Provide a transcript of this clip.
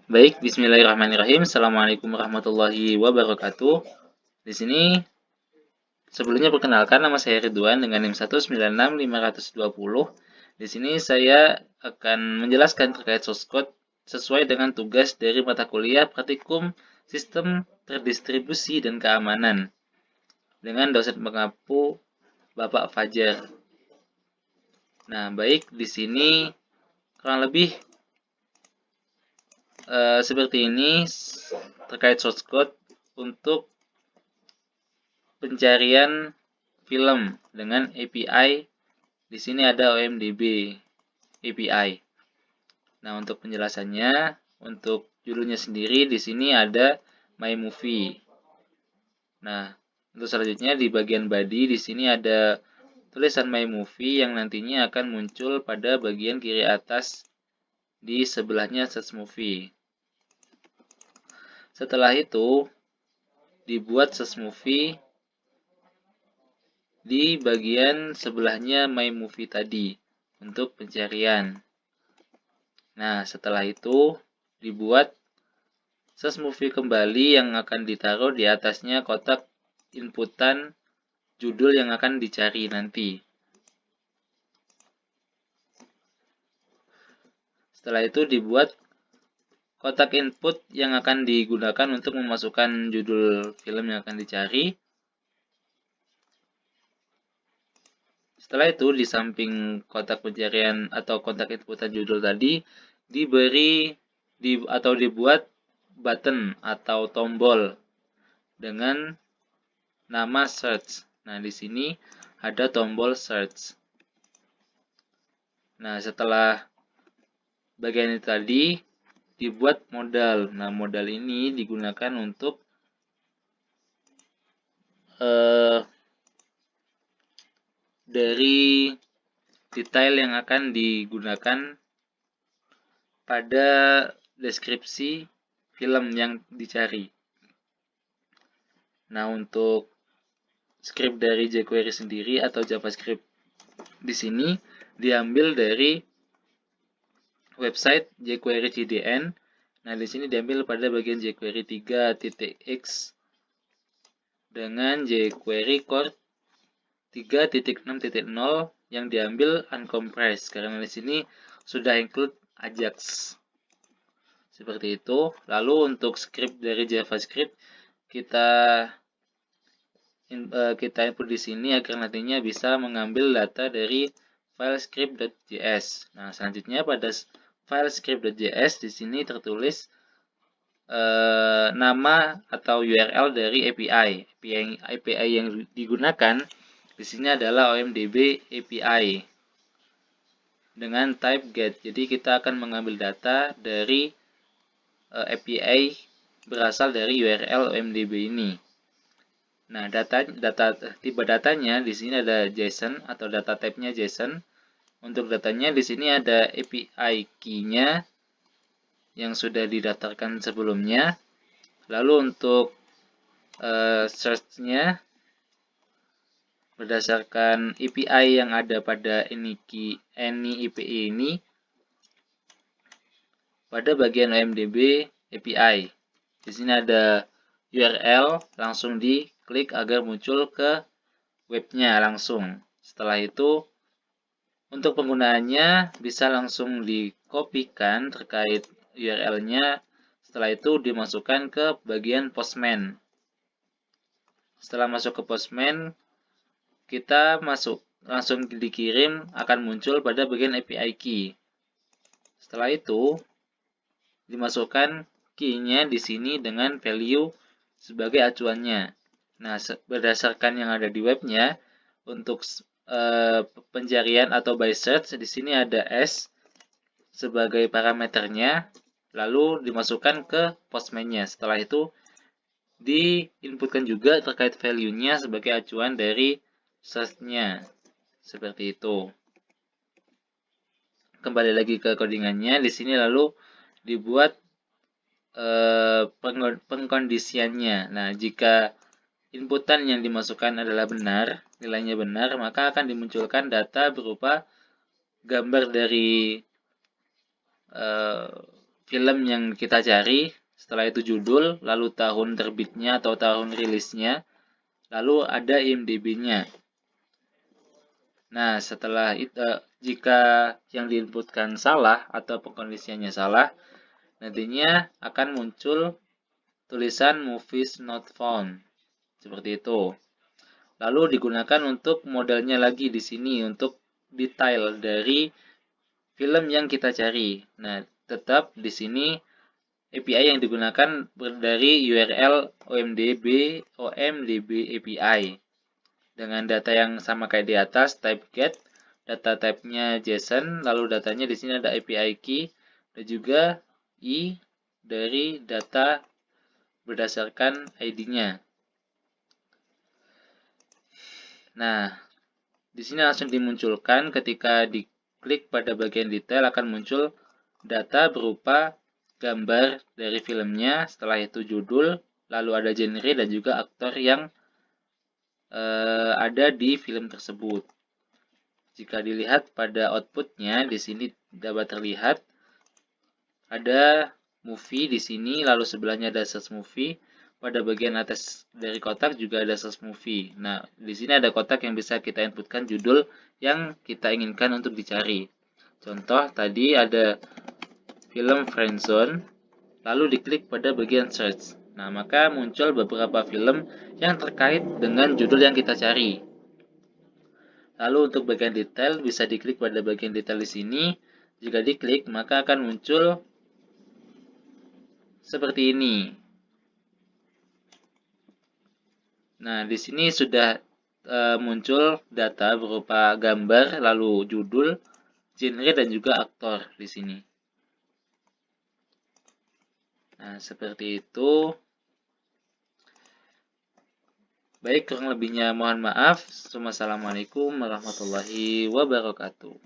Baik, bismillahirrahmanirrahim. Assalamualaikum warahmatullahi wabarakatuh. Di sini sebelumnya perkenalkan nama saya Ridwan dengan NIM 1965520. Di sini saya akan menjelaskan terkait source code sesuai dengan tugas dari mata kuliah Praktikum Sistem Terdistribusi dan Keamanan dengan dosen pengampu Bapak Fajar. Nah, baik di sini kurang lebih seperti ini terkait source code untuk pencarian film dengan API. Di sini ada OMDB API. Nah, untuk penjelasannya, untuk judulnya sendiri di sini ada My Movie. Nah, untuk selanjutnya di bagian body di sini ada tulisan My Movie yang nantinya akan muncul pada bagian kiri atas di sebelahnya Search Movie. Setelah itu, dibuat Search Movie di bagian sebelahnya My Movie tadi untuk pencarian. Nah, setelah itu dibuat Search Movie kembali yang akan ditaruh di atasnya kotak inputan judul yang akan dicari nanti. Setelah itu dibuat kotak input yang akan digunakan untuk memasukkan judul film yang akan dicari. Setelah itu di samping kotak pencarian atau kotak inputan judul tadi dibuat button atau tombol dengan nama search. Nah, di sini ada tombol search. Nah, setelah bagian ini tadi dibuat modal. Nah, modal ini digunakan untuk dari detail yang akan digunakan pada deskripsi film yang dicari. Nah, untuk script dari jQuery sendiri atau JavaScript di sini diambil dari website jQuery CDN. Nah, di sini diambil pada bagian jQuery 3.x dengan jQuery core 3.6.0 yang diambil uncompressed karena di sini sudah include Ajax. Seperti itu. Lalu untuk script dari JavaScript kita input di sini agar nantinya bisa mengambil data dari file script.js. Nah, selanjutnya pada file script.js di sini tertulis nama atau URL dari API. API yang digunakan di sini adalah OMDB API dengan type get. Jadi kita akan mengambil data dari API berasal dari URL OMDB ini. Nah, tipe datanya di sini ada JSON atau data type-nya JSON. Untuk datanya di sini ada API key-nya yang sudah didaftarkan sebelumnya. Lalu untuk search-nya berdasarkan API yang ada pada any API ini pada bagian OMDB API. Di sini ada URL, langsung diklik agar muncul ke webnya langsung. Setelah itu, untuk penggunaannya bisa langsung dikopikan terkait URL-nya. Setelah itu dimasukkan ke bagian Postman. Setelah masuk ke Postman, kita langsung dikirim akan muncul pada bagian API key. Setelah itu dimasukkan key-nya di sini dengan value sebagai acuannya. Nah, berdasarkan yang ada di webnya, untuk pencarian atau by search di sini ada S sebagai parameternya, lalu dimasukkan ke Postman-nya. Setelah itu diinputkan juga terkait value-nya sebagai acuan dari search-nya. Seperti itu. Kembali lagi ke codingannya, di sini lalu dibuat pengkondisiannya. Nah, jika inputan yang dimasukkan adalah benar, nilainya benar, maka akan dimunculkan data berupa gambar dari film yang kita cari, setelah itu judul, lalu tahun terbitnya atau tahun rilisnya, lalu ada IMDb-nya. Nah, setelah itu, jika yang diinputkan salah atau pengkondisiannya salah, nantinya akan muncul tulisan movies not found. Seperti itu. Lalu digunakan untuk modelnya lagi di sini untuk detail dari film yang kita cari. Nah, tetap di sini API yang digunakan dari URL OMDB API dengan data yang sama kayak di atas, type get, data type-nya JSON, lalu datanya di sini ada API key dan juga I dari data berdasarkan ID-nya. Nah, di sini langsung dimunculkan ketika diklik pada bagian detail akan muncul data berupa gambar dari filmnya, setelah itu judul, lalu ada genre dan juga aktor yang ada di film tersebut. Jika dilihat pada outputnya, di sini dapat terlihat ada movie di sini, lalu sebelahnya ada search movie. Pada bagian atas dari kotak juga ada search movie. Nah, di sini ada kotak yang bisa kita inputkan judul yang kita inginkan untuk dicari. Contoh tadi ada film Friendzone, lalu diklik pada bagian search. Nah, maka muncul beberapa film yang terkait dengan judul yang kita cari. Lalu untuk bagian detail bisa diklik pada bagian detail di sini. Jika diklik, maka akan muncul seperti ini. Nah, di sini sudah muncul data berupa gambar, lalu judul, genre, dan juga aktor di sini. Nah, seperti itu. Baik, kurang lebihnya mohon maaf. Wassalamualaikum warahmatullahi wabarakatuh.